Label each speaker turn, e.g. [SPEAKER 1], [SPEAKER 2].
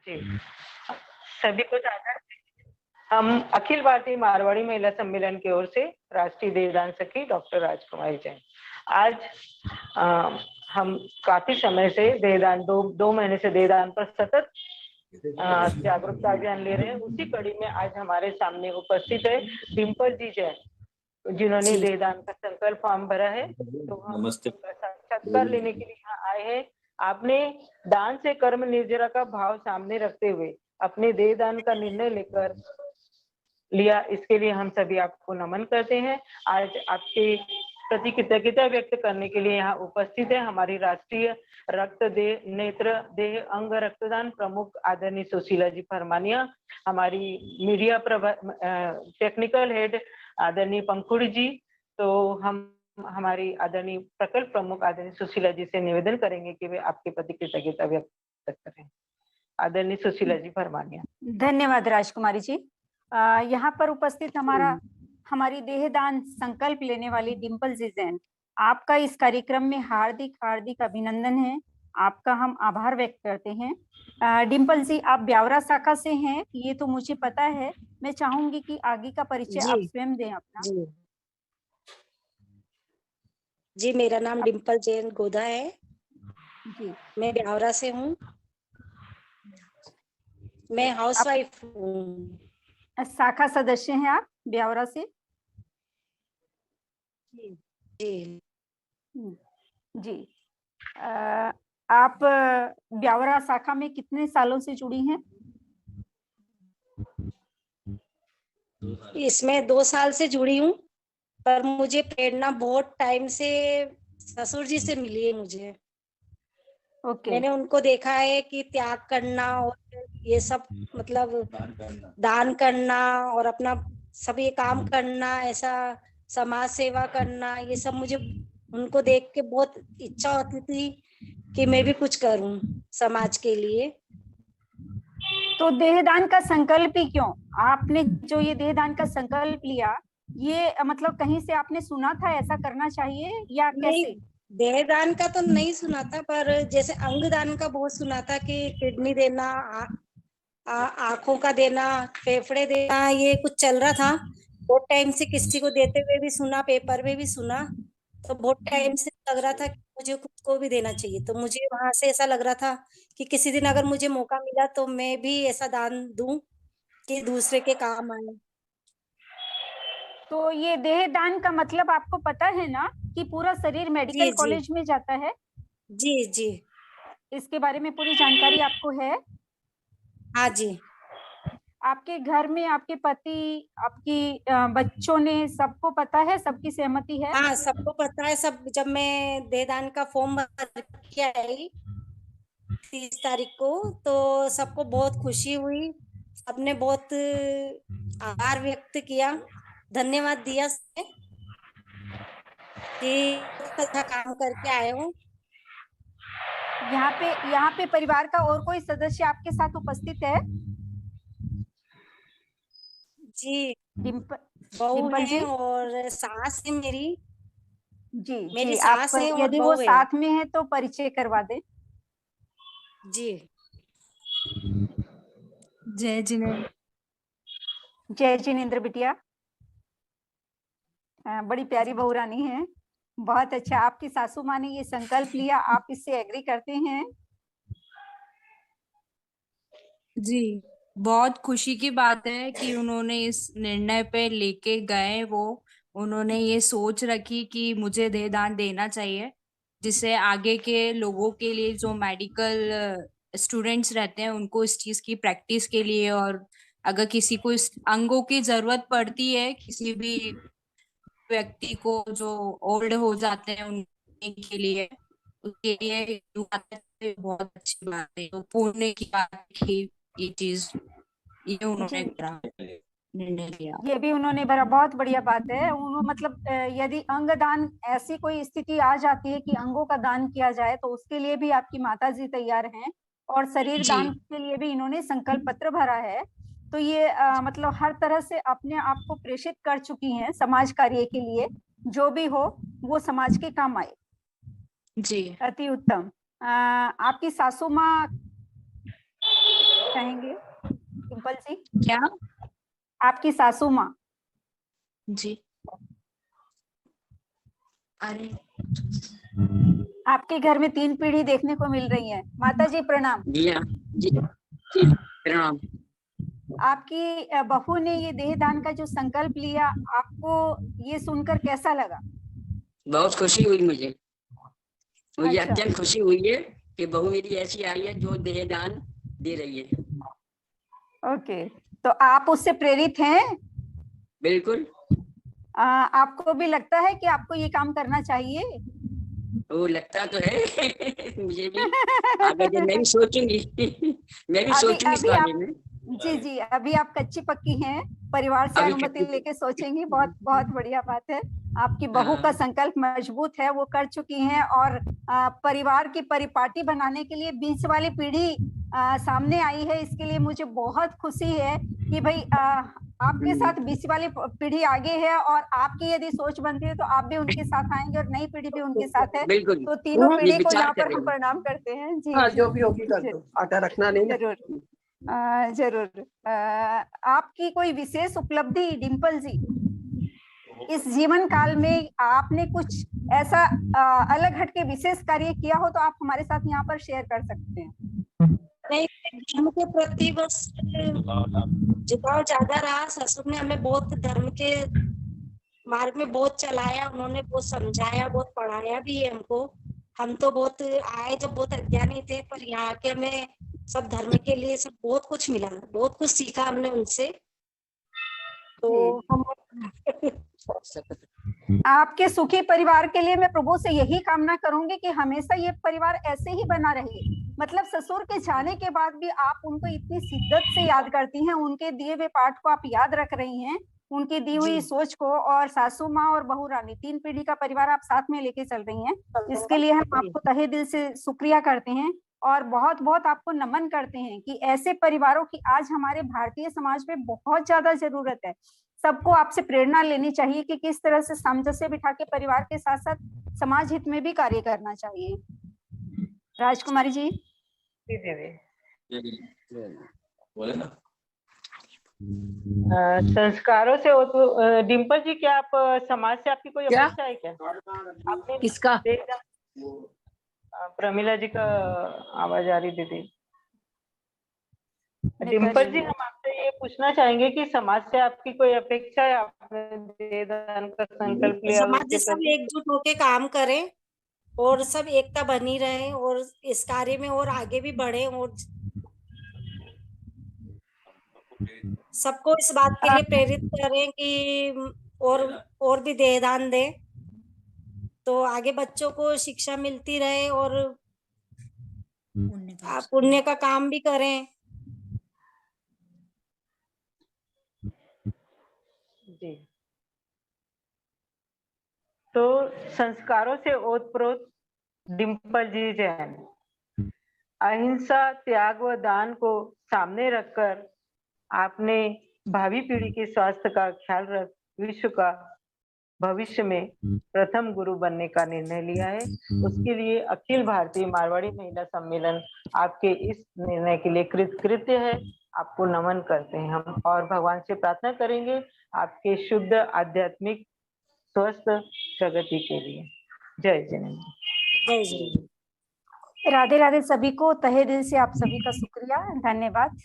[SPEAKER 1] जी, सभी को सादर हम अखिल भारतीय मारवाड़ी महिला सम्मेलन की ओर से राष्ट्रीय देहदान सखी डॉक्टर राजकुमारी जैन। आज हम काफी समय से देहदान दो महीने से देहदान पर सतत जागरूकता अभियान ले रहे हैं। उसी कड़ी में आज हमारे सामने उपस्थित है डिम्पल जी जैन, जिन्होंने देहदान का संकल्प फॉर्म भरा है। तो हम साक्षात्कार लेने के लिए यहाँ आए हैं। आपने दान से कर्म निर्जरा का भाव सामने रखते हुए अपने देहदान का निर्णय लेकर लिया, इसके लिए हम सभी आपको नमन करते हैं। आज आपके प्रति कृतज्ञता व्यक्त करने के लिए यहाँ उपस्थित है हमारी राष्ट्रीय रक्त देह नेत्र देह अंग रक्तदान प्रमुख आदरणीय सुशीला जी फरमानिया, हमारी मीडिया टेक्निकल हेड आदरणीय पंखुड़ी जी। तो हम हमारी आदरणीय प्रकल्प प्रमुख आदरणीय सुशीला जी से निवेदन करेंगे कि वे आपके प्रति कृतज्ञता व्यक्त करें। आदरणीय सुशीला जी फरमानिया।
[SPEAKER 2] धन्यवाद राजकुमारी जी। यहाँ पर उपस्थित हमारी देहदान संकल्प लेने वाली डिम्पल जी जैन, आपका इस कार्यक्रम में हार्दिक हार्दिक अभिनंदन है। आपका हम आभार व्यक्त करते हैं। डिम्पल जी, आप ब्यावरा शाखा से हैं, ये तो मुझे पता है। मैं चाहूंगी कि आगे का परिचय आप स्वयं दें अपना।
[SPEAKER 3] जी, मेरा नाम डिम्पल जैन गोधा है
[SPEAKER 2] जी।
[SPEAKER 3] मैं ब्यावरा से हूँ। मैं हाउसवाइफ हूँ।
[SPEAKER 2] शाखा सदस्य हैं आप ब्यावरा से?
[SPEAKER 3] जी
[SPEAKER 2] जी। आप ब्यावरा शाखा में कितने सालों से जुड़ी हैं?
[SPEAKER 3] इसमें 2 साल से जुड़ी हूँ, पर मुझे प्रेरणा बहुत टाइम से ससुर जी से मिली है मुझे। मैंने उनको देखा है कि त्याग करना और ये सब मतलब दान करना और अपना सब ये काम करना, ऐसा समाज सेवा करना, ये सब मुझे उनको देख के बहुत इच्छा होती थी कि मैं भी कुछ करूं समाज के लिए।
[SPEAKER 2] तो देहदान का संकल्प ही क्यों? आपने जो ये देहदान का संकल्प लिया, ये मतलब कहीं से आपने सुना था ऐसा करना चाहिए या कैसे?
[SPEAKER 3] देहदान का तो नहीं सुना था, पर जैसे अंगदान का बहुत सुना था कि किडनी देना, आंखों का देना, फेफड़े देना, ये कुछ चल रहा था बहुत टाइम से। किसी को देते हुए भी सुना, पेपर में भी सुना, तो बहुत टाइम से लग रहा था कि मुझे खुद को भी देना चाहिए। तो मुझे वहां से ऐसा लग रहा था कि किसी दिन अगर मुझे मौका मिला तो मैं भी ऐसा दान दूं कि दूसरे के काम आए।
[SPEAKER 2] तो ये देहदान का मतलब आपको पता है ना कि पूरा शरीर मेडिकल कॉलेज में जाता है?
[SPEAKER 3] जी जी,
[SPEAKER 2] इसके बारे में पूरी जानकारी आपको है?
[SPEAKER 3] हाँ जी।
[SPEAKER 2] आपके घर में आपके पति, आपकी बच्चों ने सबको पता है? सबकी सहमति है?
[SPEAKER 3] हाँ, सबको पता है। सब जब मैं देहदान का फॉर्म भर के आई 30 तारीख को, तो सबको बहुत खुशी हुई। सबने बहुत आभार व्यक्त किया, धन्यवाद दिया कि अच्छा काम करके आए हो।
[SPEAKER 2] यहाँ पे परिवार का और कोई सदस्य आपके साथ उपस्थित है?
[SPEAKER 3] जी,
[SPEAKER 2] बहू
[SPEAKER 3] है और सास है मेरी।
[SPEAKER 2] जी
[SPEAKER 3] मेरी
[SPEAKER 2] जी,
[SPEAKER 3] सास
[SPEAKER 2] आप
[SPEAKER 3] है और
[SPEAKER 2] यदि वो साथ में है तो परिचय करवा दें।
[SPEAKER 3] जी।
[SPEAKER 4] जय जिनेन्द्र।
[SPEAKER 2] जय जिनेन्द्र बिटिया, बड़ी प्यारी बहू रानी है। बहुत अच्छा, आपकी सासू माँ ने ये संकल्प लिया, आप इससे एग्री करते हैं?
[SPEAKER 4] जी, बहुत खुशी की बात है कि उन्होंने इस निर्णय पे लेके गए। उन्होंने ये सोच रखी कि मुझे देहदान देना चाहिए, जिससे आगे के लोगों के लिए, जो मेडिकल स्टूडेंट्स रहते हैं, उनको इस चीज की प्रैक्टिस के लिए, और अगर किसी को इस अंगों की जरूरत पड़ती है, किसी भी व्यक्ति को जो ओल्ड हो जाते हैं उनके लिए, उसके लिए बहुत अच्छी बात है। तो पुण्य की बात थी ये चीज, ये उन्होंने निर्णय लिया।
[SPEAKER 2] ये भी उन्होंने भरा, बहुत बढ़िया बात है। मतलब यदि अंगदान ऐसी कोई स्थिति आ जाती है कि अंगों का दान किया जाए, तो उसके लिए भी आपकी माताजी तैयार हैं, और शरीर दान के लिए भी इन्होंने संकल्प पत्र भरा है। तो ये मतलब हर तरह से अपने आप को प्रेषित कर चुकी हैं समाज कार्य के लिए। जो भी हो वो समाज के काम आए।
[SPEAKER 4] जी,
[SPEAKER 2] अति उत्तम। आपकी सासू माँ चाहेंगे डिम्पल जी?
[SPEAKER 4] क्या?
[SPEAKER 2] आपकी सासू माँ।
[SPEAKER 4] जी। अरे
[SPEAKER 2] आपके घर में 3 पीढ़ी देखने को मिल रही है। माता जी प्रणाम।
[SPEAKER 5] जी हाँ, जी प्रणाम।
[SPEAKER 2] आपकी बहू ने ये देहदान का जो संकल्प लिया, आपको ये सुनकर कैसा लगा?
[SPEAKER 5] बहुत खुशी हुई मुझे
[SPEAKER 2] अच्छा।
[SPEAKER 5] अत्यंत खुशी हुई है कि बहू मेरी ऐसी आई है जो देहदान दे रही है।
[SPEAKER 2] ओके, तो आप उससे प्रेरित हैं?
[SPEAKER 5] बिल्कुल।
[SPEAKER 2] आपको भी लगता है कि आपको ये काम करना चाहिए?
[SPEAKER 5] वो लगता तो है मुझे भी। आगे जब मैं भी सोचूंगी मैं भी सोचूंगी इस बारे में।
[SPEAKER 2] जी, अभी आप कच्ची पक्की हैं, परिवार से
[SPEAKER 5] अभी
[SPEAKER 2] अनुमति
[SPEAKER 5] कच्ची-
[SPEAKER 2] लेके सोचेंगी। बहुत बहुत बढ़िया बात है। आपकी बहू का
[SPEAKER 5] हाँ।
[SPEAKER 2] संकल्प मजबूत है, वो कर चुकी हैं, और परिवार की परिपाटी बनाने के लिए बीच वाली पीढ़ी सामने आई है। इसके लिए मुझे बहुत खुशी है कि भाई आपके साथ बीच वाली पीढ़ी आगे है, और आपकी यदि सोच बनती है तो आप भी उनके साथ आएंगे और नई पीढ़ी भी उनके साथ है।
[SPEAKER 5] बिल्कुल
[SPEAKER 2] तो तीनों
[SPEAKER 5] ये
[SPEAKER 2] पीढ़ी को
[SPEAKER 5] विचार
[SPEAKER 2] यहाँ
[SPEAKER 5] कर
[SPEAKER 2] पर हम
[SPEAKER 5] रही
[SPEAKER 2] प्रणाम करते हैं। जी
[SPEAKER 6] हाँ,
[SPEAKER 2] जी,
[SPEAKER 6] जो भी होगी कर दो, आटा रखना नहीं ना।
[SPEAKER 2] जरूर। जरूर। आपकी कोई विशेष उपलब्धि डिम्पल जी इस जीवन काल में आपने कुछ ऐसा अलग हटके विशेष कार्य किया हो तो आप हमारे साथ यहाँ पर शेयर कर सकते हैं।
[SPEAKER 3] नहीं, धर्म के प्रति बस झुकाव ज्यादा रहा। ससुर ने हमें बहुत धर्म के मार्ग में बहुत चलाया, उन्होंने बहुत समझाया, बहुत पढ़ाया भी है हमको। हम तो बहुत आए जब बहुत अज्ञानी थे, पर यहाँ के हमें सब धर्म के लिए सब बहुत कुछ मिला, बहुत कुछ सीखा हमने उनसे। तो हम
[SPEAKER 2] आपके सुखी परिवार के लिए मैं प्रभु से यही कामना करूंगी कि हमेशा ये परिवार ऐसे ही बना रहे। मतलब ससुर के जाने के बाद भी आप उनको इतनी शिद्दत से याद करती हैं, उनके दिए हुए पाठ को आप याद रख रही हैं, उनकी दी हुई सोच को, और सासू माँ और बहू रानी 3 पीढ़ी का परिवार आप साथ में लेके चल रही हैं। इसके लिए हम आपको तहे दिल से शुक्रिया करते हैं और बहुत बहुत आपको नमन करते हैं कि ऐसे परिवारों की आज हमारे भारतीय समाज में बहुत ज्यादा जरूरत है। सबको आपसे प्रेरणा लेनी चाहिए कि किस तरह से सामंजस्य बिठा के परिवार के साथ साथ समाज हित में भी कार्य करना चाहिए। राजकुमारी जी।
[SPEAKER 5] बोले ना।
[SPEAKER 1] संस्कारों से डिम्पल जी, क्या आप समाज से आपकी कोई
[SPEAKER 6] क्या?
[SPEAKER 1] अपेक्षा है क्या? आपने
[SPEAKER 6] किसका?
[SPEAKER 1] प्रमिला जी का आवाज आ रही दीदी। डिम्पल जी, हम आपसे ये पूछना चाहेंगे कि समाज से आपकी कोई अपेक्षा है? आपने देहदान का संकल्प लिया,
[SPEAKER 3] समाज
[SPEAKER 1] उसके
[SPEAKER 3] से सब
[SPEAKER 1] प्रति
[SPEAKER 3] एकजुट होके काम करें और सब एकता बनी रहे और इस कार्य में और आगे भी बढ़े, और सबको इस बात के लिए प्रेरित करें कि और भी देहदान दें, तो आगे बच्चों को शिक्षा मिलती रहे और पुण्य का काम भी करें।
[SPEAKER 1] जी। तो संस्कारों से ओतप्रोत डिम्पल जी जैन अहिंसा, त्याग व दान को सामने रखकर आपने भावी पीढ़ी के स्वास्थ्य का ख्याल रख विश्व का भविष्य में प्रथम गुरु बनने का निर्णय लिया है। उसके लिए अखिल भारतीय मारवाड़ी महिला सम्मेलन आपके इस निर्णय के लिए कृतकृत्य है। आपको नमन करते हैं हम और भगवान से प्रार्थना करेंगे आपके शुद्ध आध्यात्मिक स्वस्थ प्रगति के लिए। जय जिनेन्द्र।
[SPEAKER 3] जय जय।
[SPEAKER 2] राधे राधे सभी को, तहे दिल से आप सभी का शुक्रिया, धन्यवाद।